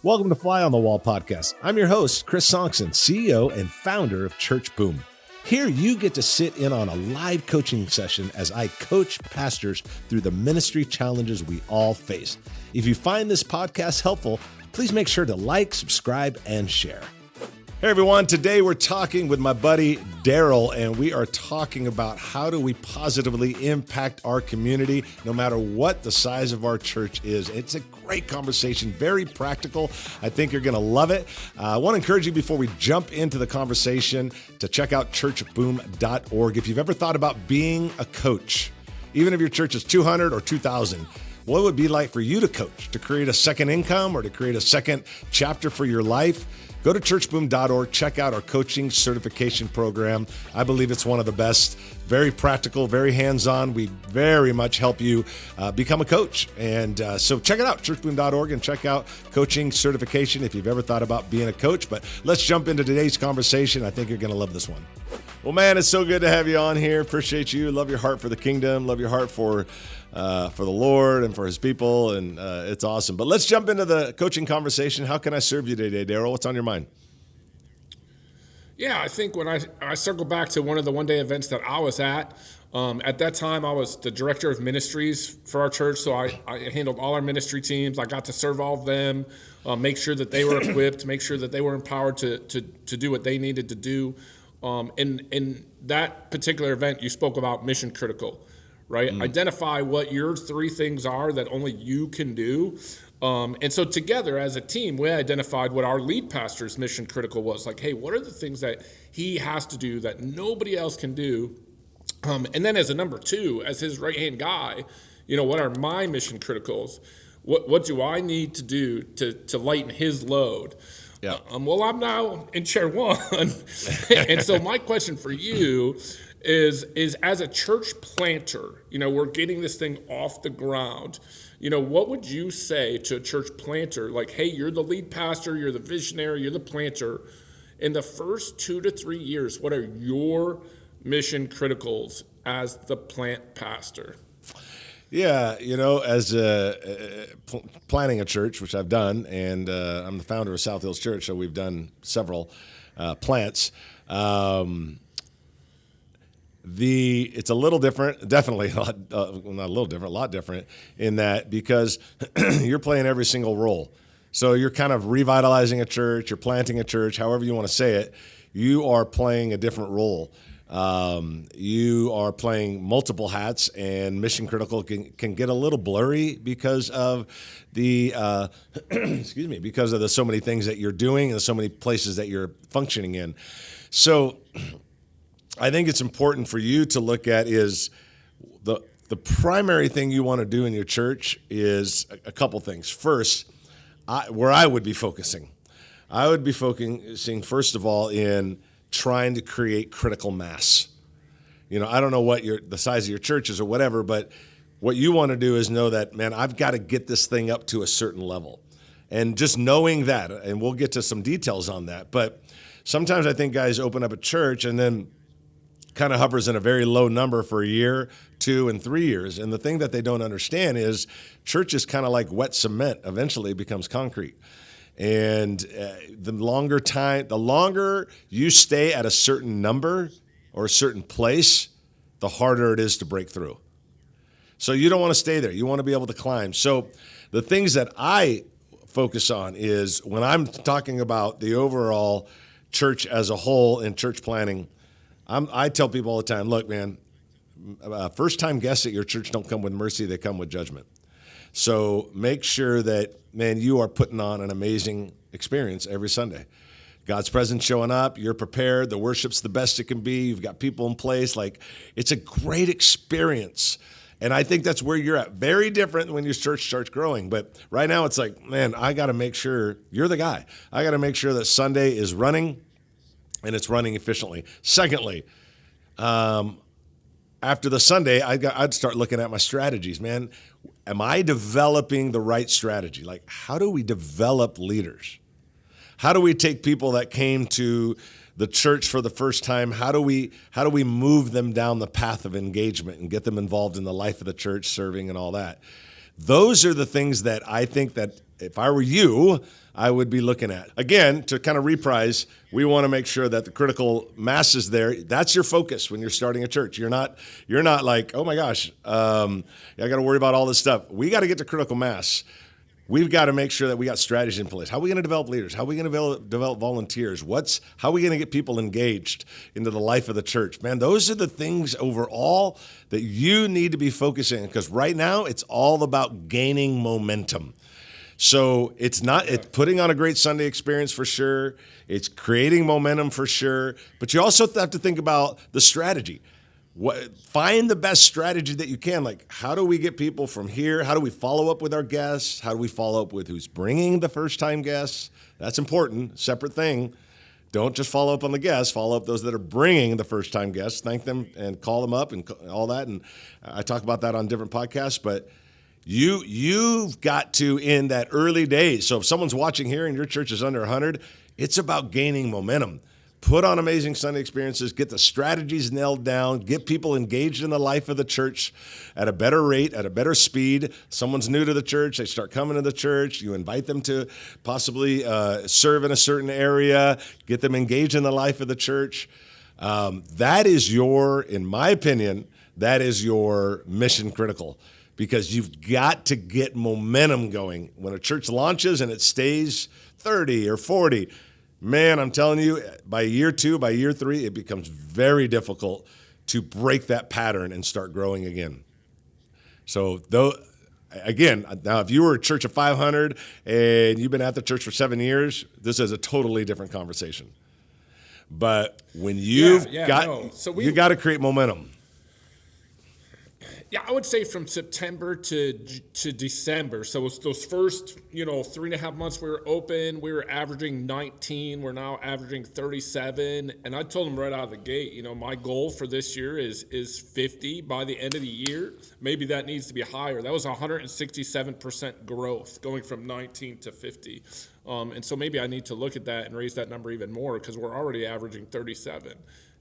Welcome to Fly on the Wall podcast. I'm your host, Chris Sonksen, CEO and founder of Church Boom. Here you get to sit in on a live coaching session as I coach pastors through the ministry challenges we all face. If you find this podcast helpful, please make sure to like, subscribe, and share. Hey everyone, today we're talking with my buddy Daryl, and we are talking about how do we positively impact our community no matter what the size of our church is. It's a great conversation, very practical. I think you're going to love it. I want to encourage you before we jump into the conversation to check out churchboom.org. If you've ever thought about being a coach, even if your church is 200 or 2,000, what it would be like for you to coach, to create a second income or to create a second chapter for your life. Go to churchboom.org, check out our coaching certification program. I believe it's one of the best, very practical, very hands-on. We very much help you become a coach. And so check it out, churchboom.org, and check out coaching certification if you've ever thought about being a coach. But let's jump into today's conversation. I think you're going to love this one. Well, man, it's so good to have you on here. Appreciate you. Love your heart for the kingdom. Love your heart for the Lord and for his people, and it's awesome. But let's jump into the coaching conversation. How can I serve you today, Daryl? What's on your mind? Yeah, I think when I circle back to one of the one-day events that I was at that time I was the director of ministries for our church, so I handled all our ministry teams. I got to serve all of them, make sure that they were equipped, make sure that they were empowered to do what they needed to do. In that particular event, you spoke about mission critical. Right? Identify what your three things are that only you can do. And so together as a team, we identified what our lead pastor's mission critical was. Like, hey, what are the things that he has to do that nobody else can do? And then as a number two, as his right-hand guy, what are my mission criticals? What do I need to do to lighten his load? Yeah. Well, I'm now in chair one. And so my question for you is as a church planter, we're getting this thing off the ground. What would you say to a church planter? Like, hey, you're the lead pastor, you're the visionary, you're the planter. In the first 2 to 3 years, what are your mission criticals as the plant pastor? Yeah, as planning a church, which I've done, and I'm the founder of South Hills Church, so we've done several plants. It's a little different, definitely not a little different, a lot different in that because you're playing every single role. So you're kind of revitalizing a church, you're planting a church, however you want to say it, you are playing a different role. You are playing multiple hats, and mission critical can get a little blurry because of the because of the so many things that you're doing and so many places that you're functioning in. So I think it's important for you to look at is the primary thing you want to do in your church is a couple things. First, where I would be focusing first of all in trying to create critical mass. I don't know what the size of your church is or whatever, but what you want to do is know that, man, I've got to get this thing up to a certain level. And just knowing that, and we'll get to some details on that, but sometimes I think guys open up a church and then kind of hovers in a very low number for a year, 2 and 3 years. And the thing that they don't understand is church is kind of like wet cement, eventually becomes concrete. And the longer you stay at a certain number or a certain place, the harder it is to break through. So you don't want to stay there. You want to be able to climb. So the things that I focus on is when I'm talking about the overall church as a whole in church planning, I tell people all the time, look, man, first-time guests at your church don't come with mercy, they come with judgment. So make sure that, man, you are putting on an amazing experience every Sunday. God's presence showing up, you're prepared, the worship's the best it can be, you've got people in place. Like, it's a great experience. And I think that's where you're at. Very different when your church starts growing. But right now it's like, man, I got to make sure you're the guy. I got to make sure that Sunday is running and it's running efficiently. Secondly, after the Sunday, I'd start looking at my strategies, man. Am I developing the right strategy? Like, how do we develop leaders? How do we take people that came to the church for the first time? How do we move them down the path of engagement and get them involved in the life of the church, serving and all that? Those are the things that I think that if I were you, I would be looking at. Again, to kind of reprise, we want to make sure that the critical mass is there. That's your focus when you're starting a church. You're not like, oh my gosh, I got to worry about all this stuff. We got to get to critical mass. We've got to make sure that we got strategies in place. How are we going to develop leaders? How are we going to develop volunteers? How are we going to get people engaged into the life of the church? Man, those are the things overall that you need to be focusing on, because right now it's all about gaining momentum. So it's putting on a great Sunday experience for sure. It's creating momentum for sure. But you also have to think about the strategy. Find the best strategy that you can. Like, how do we get people from here? How do we follow up with our guests? How do we follow up with who's bringing the first-time guests? That's important, separate thing. Don't just follow up on the guests. Follow up those that are bringing the first-time guests. Thank them and call them up and all that. And I talk about that on different podcasts. But you've got to, in that early days. So if someone's watching here and your church is under 100, it's about gaining momentum. Put on amazing Sunday experiences, get the strategies nailed down, get people engaged in the life of the church at a better rate, at a better speed. Someone's new to the church, they start coming to the church, you invite them to possibly serve in a certain area, get them engaged in the life of the church. That is in my opinion, that is your mission critical, because you've got to get momentum going. When a church launches and it stays 30 or 40, man, I'm telling you, by year 2, by year 3, it becomes very difficult to break that pattern and start growing again. So, again, now if you were a church of 500 and you've been at the church for 7 years, this is a totally different conversation. But when you got to create momentum. Yeah, I would say from September to December. So it's those first, 3.5 months we were open, we were averaging 19. We're now averaging 37. And I told them right out of the gate, my goal for this year is 50 by the end of the year. Maybe that needs to be higher. That was 167% growth going from 19 to 50. And so maybe I need to look at that and raise that number even more, because we're already averaging 37.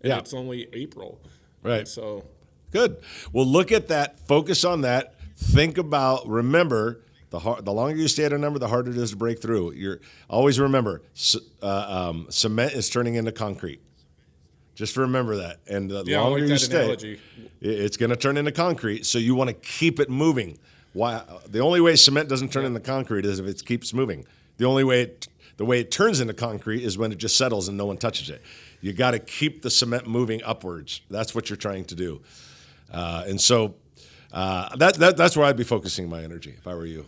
And it's only April. Right. And so... Good. Well, look at that. Focus on that. Remember, the longer you stay at a number, the harder it is to break through. Always remember, cement is turning into concrete. Just remember that. And the longer you stay, it's going to turn into concrete. So you want to keep it moving. The only way cement doesn't turn into concrete is if it keeps moving. The way it turns into concrete is when it just settles and no one touches it. You got to keep the cement moving upwards. That's what you're trying to do. And so that's where I'd be focusing my energy if I were you.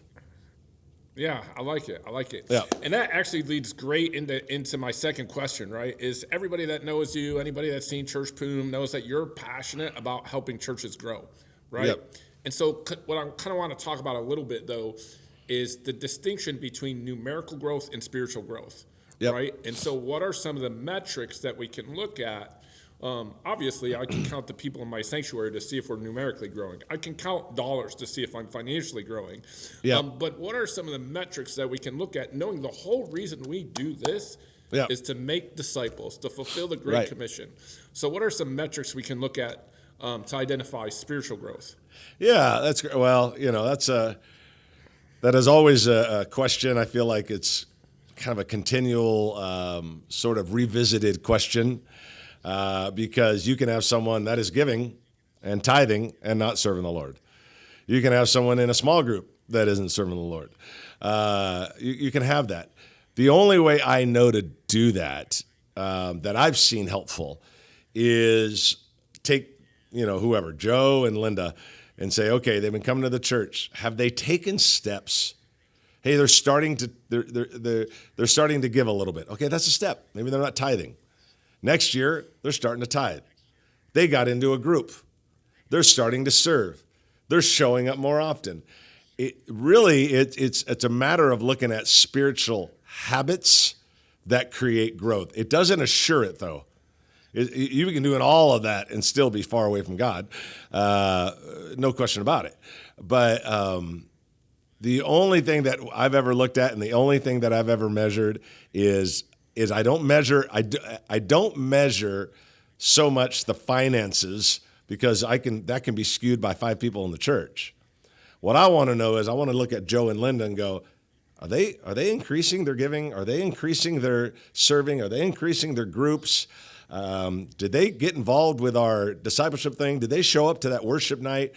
Yeah, I like it. Yeah. And that actually leads great into my second question, right? Is everybody that knows you, anybody that's seen Church Poom, knows that you're passionate about helping churches grow, right? Yep. And so what I kind of want to talk about a little bit, though, is the distinction between numerical growth and spiritual growth, right? And so what are some of the metrics that we can look at? Obviously, I can count the people in my sanctuary to see if we're numerically growing. I can count dollars to see if I'm financially growing. But what are some of the metrics that we can look at, knowing the whole reason we do this is to make disciples, to fulfill the Great Commission? So what are some metrics we can look at to identify spiritual growth? Yeah, that's great. Well, that is always a question. I feel like it's kind of a continual sort of revisited question. Because you can have someone that is giving and tithing and not serving the Lord. You can have someone in a small group that isn't serving the Lord. You can have that. The only way I know to do that, that I've seen helpful, is take, whoever, Joe and Linda, and say, okay, they've been coming to the church. Have they taken steps? Hey, they're starting to give a little bit. Okay, that's a step. Maybe they're not tithing. Next year, they're starting to tithe. They got into a group. They're starting to serve. They're showing up more often. It's a matter of looking at spiritual habits that create growth. It doesn't assure it, though. You can do all of that and still be far away from God. No question about it. But the only thing that I've ever looked at and the only thing that I've ever measured is I don't measure so much the finances, because that can be skewed by 5 people in the church. What I want to know is I want to look at Joe and Linda and go, Are they increasing their giving? Are they increasing their serving? Are they increasing their groups? Did they get involved with our discipleship thing? Did they show up to that worship night?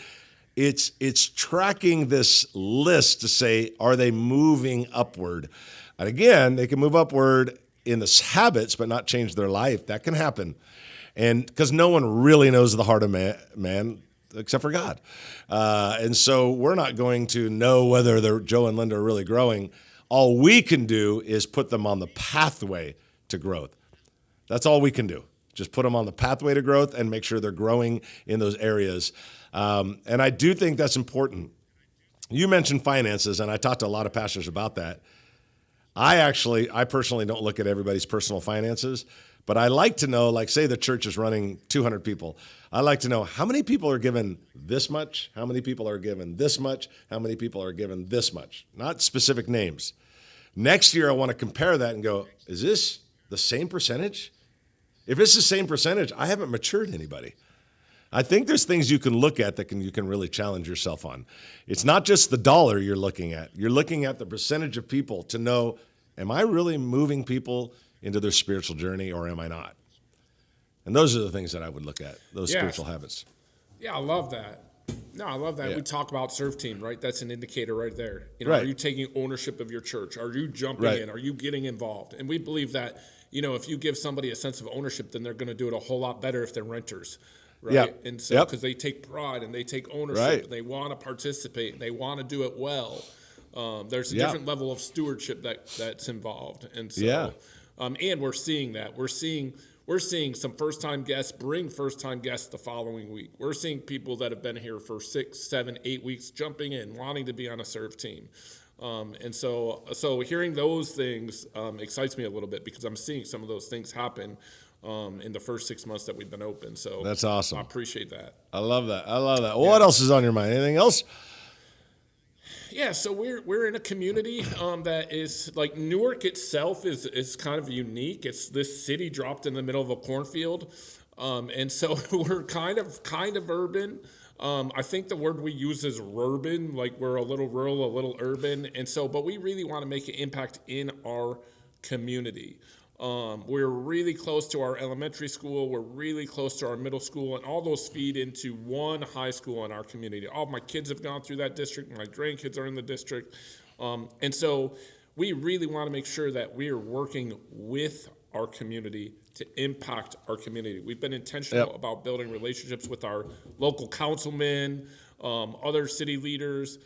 It's tracking this list to say, are they moving upward? And again, they can move upward in the habits, but not change their life. That can happen. And because no one really knows the heart of man except for God. And so we're not going to know whether Joe and Linda are really growing. All we can do is put them on the pathway to growth. That's all we can do. Just put them on the pathway to growth and make sure they're growing in those areas. And I do think that's important. You mentioned finances, and I talked to a lot of pastors about that. I personally don't look at everybody's personal finances, but I like to know, like, say the church is running 200 people. I like to know how many people are given this much, how many people are given this much, how many people are given this much, not specific names. Next year, I want to compare that and go, is this the same percentage? If it's the same percentage, I haven't matured anybody. I think there's things you can look at that you can really challenge yourself on. It's not just the dollar you're looking at. You're looking at the percentage of people to know, am I really moving people into their spiritual journey or am I not? And those are the things that I would look at, those spiritual habits. Yeah, I love that. No, I love that. Yeah. We talk about serve team, right? That's an indicator right there. Right. Are you taking ownership of your church? Are you jumping in? Are you getting involved? And we believe that, if you give somebody a sense of ownership, then they're going to do it a whole lot better if they're renters. Right. Yep. And so, because they take pride and they take ownership, and they want to participate, and they want to do it well. There's a different level of stewardship that's involved. And so, and we're seeing that. We're seeing some first-time guests bring first-time guests the following week. We're seeing people that have been here for 6, 7, 8 weeks jumping in, wanting to be on a serve team. And so hearing those things excites me a little bit because I'm seeing some of those things happen in the first 6 months that we've been open. So that's awesome. I appreciate that. I love that. Well, what else is on your mind? Anything else? Yeah, so we're in a community that is like Newark itself is kind of unique. It's this city dropped in the middle of a cornfield, and so we're kind of urban. I think the word we use is urban, like we're a little rural, a little urban, and so but we really want to make an impact in our community. We're really close to our elementary school. We're really close to our middle school, and all those feed into one high school in our community. All my kids have gone through that district. My grandkids are in the district. And so we really want to make sure that we are working with our community to impact our community. We've been intentional about building relationships with our local councilmen, other city leaders.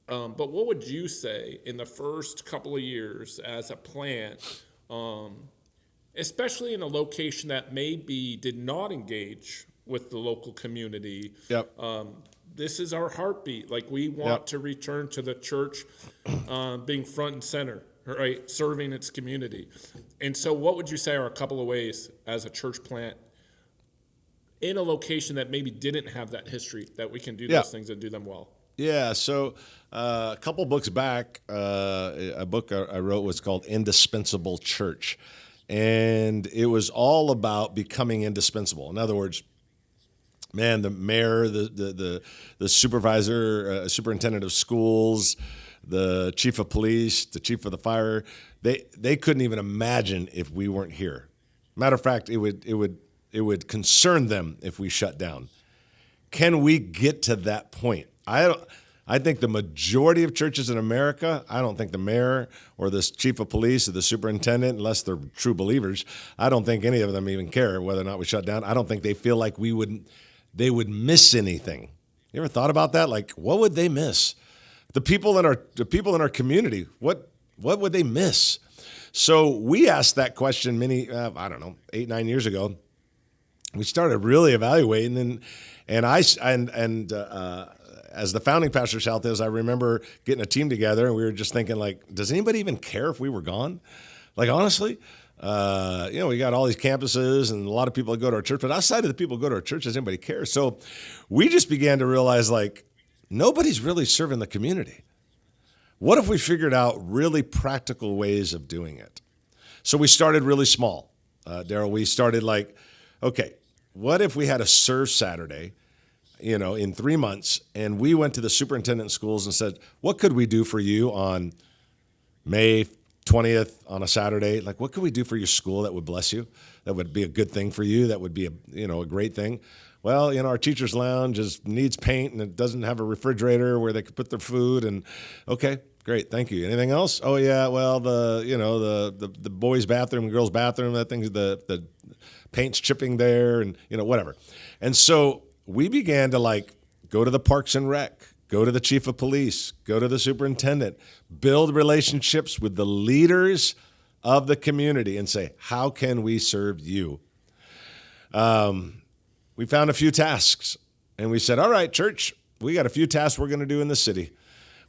But what would you say in the first couple of years as a plant, especially in a location that maybe did not engage with the local community? This is our heartbeat. Like we want to return to the church being front and center, right? Serving its community. And so what would you say are a couple of ways as a church plant in a location that maybe didn't have that history that we can do those things and do them well? Yeah, so a couple books back, a book I wrote was called Indispensable Church. And it was all about becoming indispensable. In other words, man, the mayor, the supervisor, superintendent of schools, the chief of police, the chief of the fire, they couldn't even imagine if we weren't here. Matter of fact, it would concern them if we shut down. Can we get to that point? I think the majority of churches in America, I don't think the mayor or the chief of police or the superintendent, unless they're true believers, I don't think any of them even care whether or not we shut down. I don't think they feel like they would miss anything. You ever thought about that? Like, what would they miss? The people in our community, what would they miss? So we asked that question 8, 9 years ago. We started really evaluating, and as the founding pastor of South Hills, I remember getting a team together, and we were just thinking, like, does anybody even care if we were gone? Like, honestly, we got all these campuses and a lot of people that go to our church, but outside of the people who go to our church, does anybody care? So we just began to realize, like, nobody's really serving the community. What if we figured out really practical ways of doing it? So we started really small. Daryl, we started like, okay, what if we had a serve Saturday, in 3 months, and we went to the superintendent schools and said, what could we do for you on May 20th on a Saturday. Like, what could we do for your school that would bless you? That would be a good thing for you. That would be a great thing. Well, our teacher's lounge needs paint and it doesn't have a refrigerator where they could put their food. And okay, great, thank you. Anything else? Oh yeah, well the boys' bathroom, girls' bathroom, that thing, the paint's chipping there, and whatever. And so we began to go to the Parks and Rec, go to the chief of police, go to the superintendent, build relationships with the leaders of the community, and say, how can we serve you? We found a few tasks, and we said, all right, church, we got a few tasks we're going to do in the city.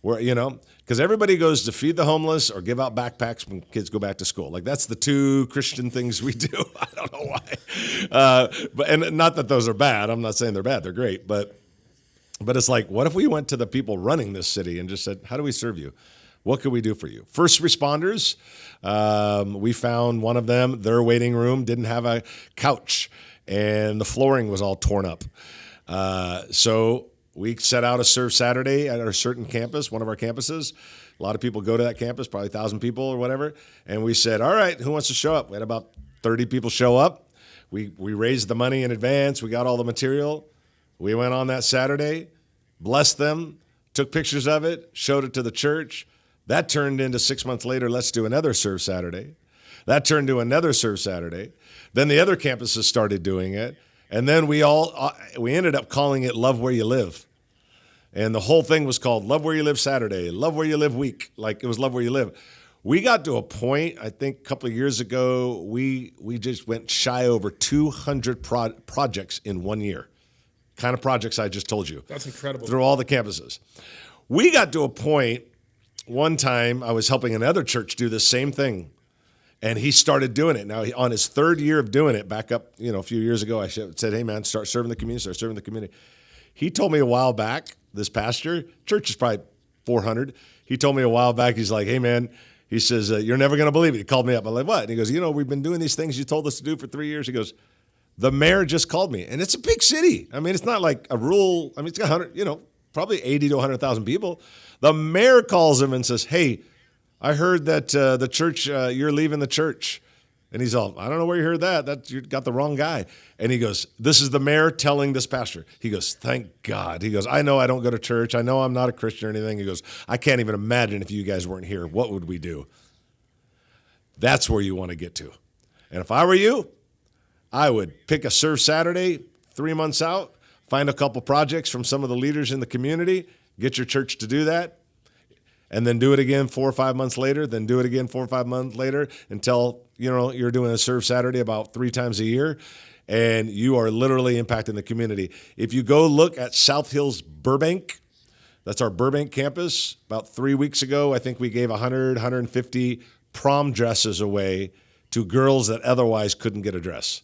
Because everybody goes to feed the homeless or give out backpacks when kids go back to school. That's the two Christian things we do. I don't know why. And not that those are bad. I'm not saying they're bad. They're great. But it's what if we went to the people running this city and just said, how do we serve you? What can we do for you? First responders, we found one of them, their waiting room didn't have a couch, and the flooring was all torn up. So we set out a Serve Saturday at our certain campus, one of our campuses. A lot of people go to that campus, probably 1,000 people or whatever. And we said, all right, who wants to show up? We had about 30 people show up. We raised the money in advance. We got all the material. We went on that Saturday, blessed them, took pictures of it, showed it to the church. That turned into 6 months later, let's do another Serve Saturday. That turned to another Serve Saturday. Then the other campuses started doing it. And then we ended up calling it Love Where You Live. And the whole thing was called Love Where You Live Saturday, Love Where You Live Week. It was Love Where You Live. We got to a point, I think a couple of years ago, we just went shy over 200 projects in 1 year. Kind of projects I just told you. That's incredible. Through all the campuses. We got to a point, one time I was helping another church do the same thing. And he started doing it. Now, on his third year of doing it, back up, a few years ago, I said, hey, man, start serving the community. He told me a while back, this pastor, church is probably 400. He told me a while back, he's like, hey, man, he says, you're never going to believe it. He called me up. I'm like, what? And he goes, we've been doing these things you told us to do for 3 years. He goes, the mayor just called me. And it's a big city. I mean, it's not like a rural, it's got 100, probably 80 to 100,000 people. The mayor calls him and says, hey, I heard that the church, you're leaving the church. And he's all, I don't know where you heard that. You got the wrong guy. And he goes, this is the mayor telling this pastor. He goes, thank God. He goes, I know I don't go to church. I know I'm not a Christian or anything. He goes, I can't even imagine if you guys weren't here. What would we do? That's where you want to get to. And if I were you, I would pick a Serve Saturday 3 months out, find a couple projects from some of the leaders in the community, get your church to do that, and then do it again 4 or 5 months later, then do it again 4 or 5 months later until, you're doing a Serve Saturday about 3 times a year, and you are literally impacting the community. If you go look at South Hills Burbank, that's our Burbank campus. About 3 weeks ago, I think we gave 150 prom dresses away to girls that otherwise couldn't get a dress.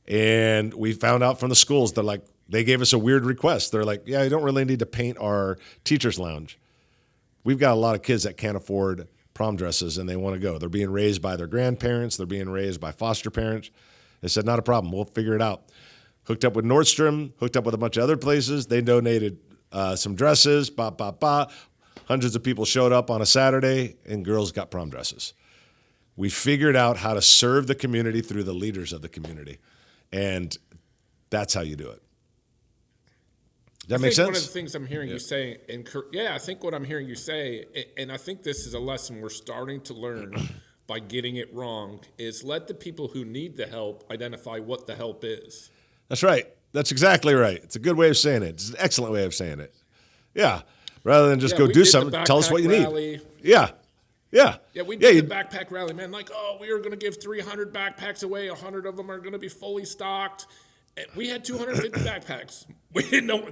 And we found out from the schools, they gave us a weird request. They're like, yeah, you don't really need to paint our teacher's lounge. We've got a lot of kids that can't afford prom dresses and they want to go. They're being raised by their grandparents. They're being raised by foster parents. They said, not a problem. We'll figure it out. Hooked up with Nordstrom, hooked up with a bunch of other places. They donated some dresses, Hundreds of people showed up on a Saturday and girls got prom dresses. We figured out how to serve the community through the leaders of the community. And that's how you do it. Does that make sense? One of the things I'm hearing you say, I think what I'm hearing you say, and I think this is a lesson we're starting to learn by getting it wrong, is let the people who need the help identify what the help is. That's right. That's exactly right. It's a good way of saying it. It's an excellent way of saying it. Yeah. Rather than just go do something, tell us what you need. Yeah. Yeah. Yeah, we did the backpack rally, man. We are going to give 300 backpacks away. 100 of them are going to be fully stocked. We had 250 backpacks. We didn't know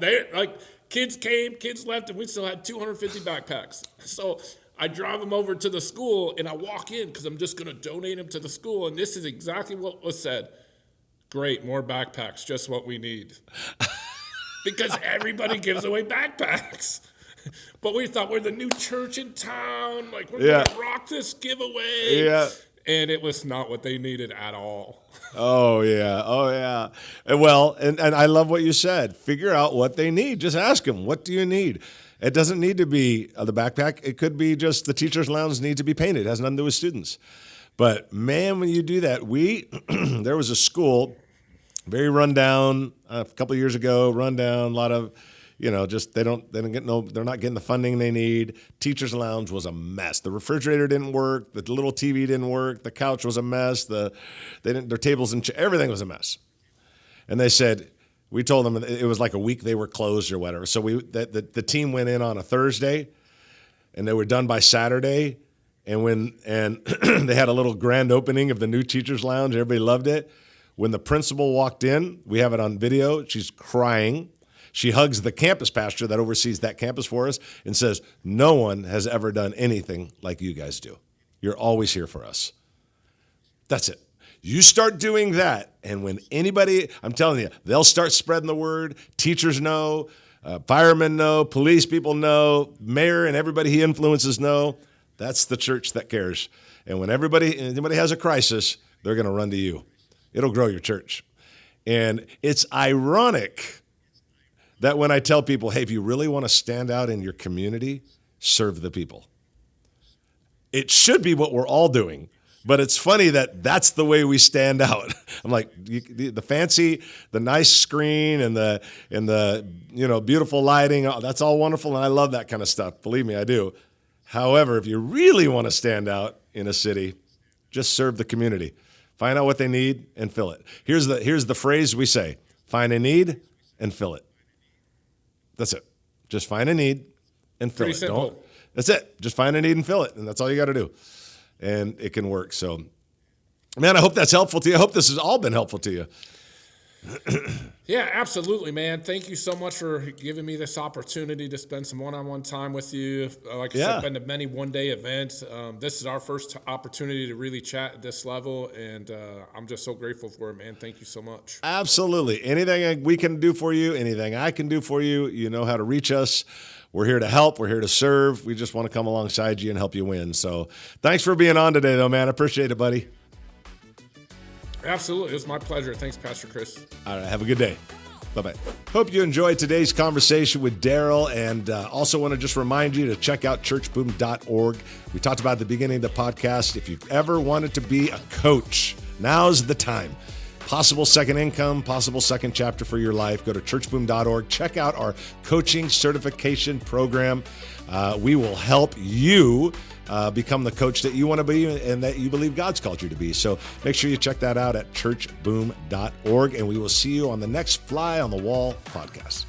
kids came, kids left, and we still had 250 backpacks. So I drive them over to the school, and I walk in because I'm just going to donate them to the school. And this is exactly what was said. Great, more backpacks, just what we need. Because everybody gives away backpacks. But we thought we're the new church in town. We're going to rock this giveaway. Yeah. And it was not what they needed at all. Oh, yeah. And I love what you said. Figure out what they need. Just ask them, what do you need? It doesn't need to be the backpack. It could be just the teacher's lounge needs to be painted. It has nothing to do with students. But man, when you do that, there was a school, very rundown, a couple of years ago, rundown, a lot of, just they're not getting the funding they need. Teacher's lounge was a mess. The refrigerator didn't work. The little TV didn't work. The couch was a mess. Their tables and everything was a mess. And they said, we told them it was like a week they were closed or whatever. So the team went in on a Thursday, and they were done by Saturday. And they had a little grand opening of the new teacher's lounge. Everybody loved it. When the principal walked in, we have it on video. She's crying. She hugs the campus pastor that oversees that campus for us and says, "No one has ever done anything like you guys do. You're always here for us." That's it. You start doing that, and when anybody, I'm telling you, they'll start spreading the word. Teachers know, firemen know, police people know, mayor and everybody he influences know. That's the church that cares. And when anybody has a crisis, they're going to run to you. It'll grow your church. And it's ironic that when I tell people, hey, if you really want to stand out in your community, serve the people. It should be what we're all doing. But it's funny that that's the way we stand out. I'm like, the nice screen and the beautiful lighting, that's all wonderful, and I love that kind of stuff. Believe me, I do. However, if you really want to stand out in a city, just serve the community. Find out what they need and fill it. Here's the phrase we say: find a need and fill it. That's it. Just find a need and fill Pretty it. simple. That's it. Just find a need and fill it, and that's all you got to do. And it can work. So, man, I hope that's helpful to you. I hope this has all been helpful to you. Yeah, absolutely, man. Thank you so much for giving me this opportunity to spend some one-on-one time with you. Like I said, been to many one-day events. This is our first opportunity to really chat at this level, and I'm just so grateful for it, man. Thank you so much. Absolutely. Anything we can do for you, anything I can do for you, you know how to reach us. We're here to help. We're here to serve. We just want to come alongside you and help you win. So thanks for being on today, though, man. I appreciate it, buddy. Absolutely. It was my pleasure. Thanks, Pastor Chris. All right. Have a good day. Bye-bye. Hope you enjoyed today's conversation with Daryl, and also want to just remind you to check out churchboom.org. We talked about at the beginning of the podcast, if you've ever wanted to be a coach, now's the time. Possible second income, possible second chapter for your life. Go to churchboom.org. Check out our coaching certification program. We will help you become the coach that you want to be and that you believe God's called you to be. So make sure you check that out at churchboom.org, and we will see you on the next Fly on the Wall podcast.